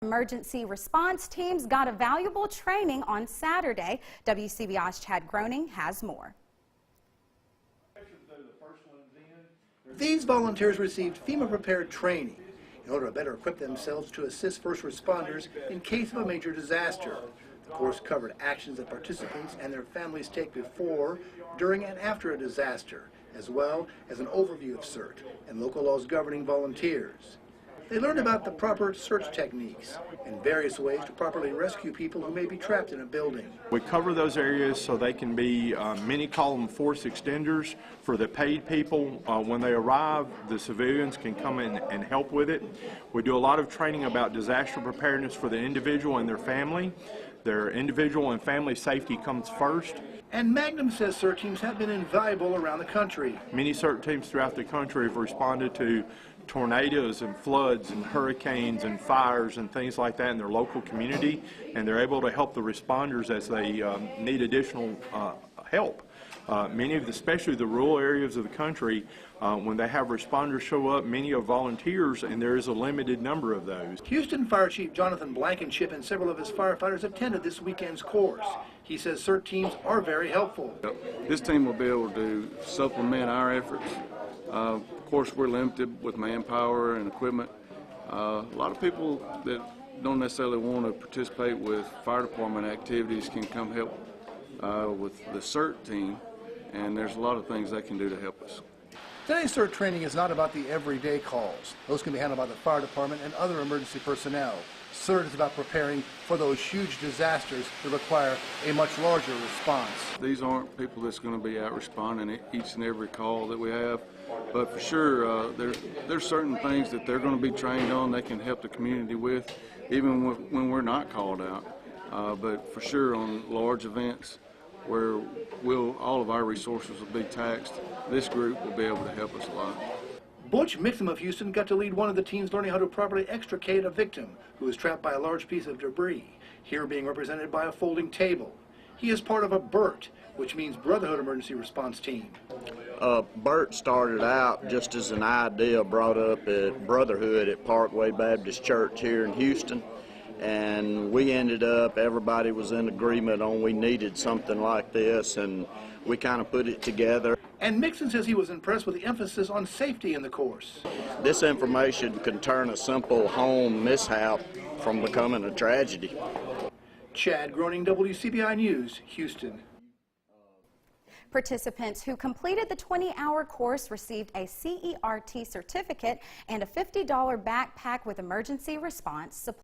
Emergency response teams got a valuable training on Saturday. WCBI's Chad Groening has more. These volunteers received FEMA-prepared training in order to better equip themselves to assist first responders in case of a major disaster. The course covered actions that participants and their families take before, during, and after a disaster, as well as an overview of CERT and local laws governing volunteers. They learned about the proper search techniques and various ways to properly rescue people who may be trapped in a building. We cover those areas so they can be mini-column force extenders for the paid people. When they arrive, the civilians can come in and help with it. We do a lot of training about disaster preparedness for the individual and their family. Their individual and family safety comes first. And Magnum says CERT teams have been invaluable around the country. Many CERT teams throughout the country have responded to tornadoes and floods and hurricanes and fires and things like that in their local community, and they're able to help the responders as they need additional help. Many of the, especially the rural areas of the country, when they have responders show up, many are volunteers, and there is a limited number of those. Houston Fire Chief Jonathan Blankenship and several of his firefighters attended this weekend's course. He says CERT teams are very helpful. This team will be able to supplement our efforts. Of course, we're limited with manpower and equipment. A lot of people that don't necessarily want to participate with fire department activities can come help with the CERT team, and there's a lot of things they can do to help us. Today's CERT training is not about the everyday calls. Those can be handled by the fire department and other emergency personnel. CERT is about preparing for those huge disasters that require a much larger response. These aren't people that's going to be out responding each and every call that we have, but for sure there's certain things that they're going to be trained on they can help the community with, even when we're not called out. But for sure on large events where all of our resources will be taxed, this group will be able to help us a lot. Butch Mixum of Houston got to lead one of the teams learning how to properly extricate a victim who was trapped by a large piece of debris, here being represented by a folding table. He is part of a BERT, which means Brotherhood Emergency Response Team. BERT started out just as an idea brought up at Brotherhood at Parkway Baptist Church here in Houston. And we ended up, everybody was in agreement on we needed something like this, and we kind of put it together. And Mixon says he was impressed with the emphasis on safety in the course. This information can turn a simple home mishap from becoming a tragedy. Chad Groening, WCBI News, Houston. Participants who completed the 20-hour course received a CERT certificate and a $50 backpack with emergency response support.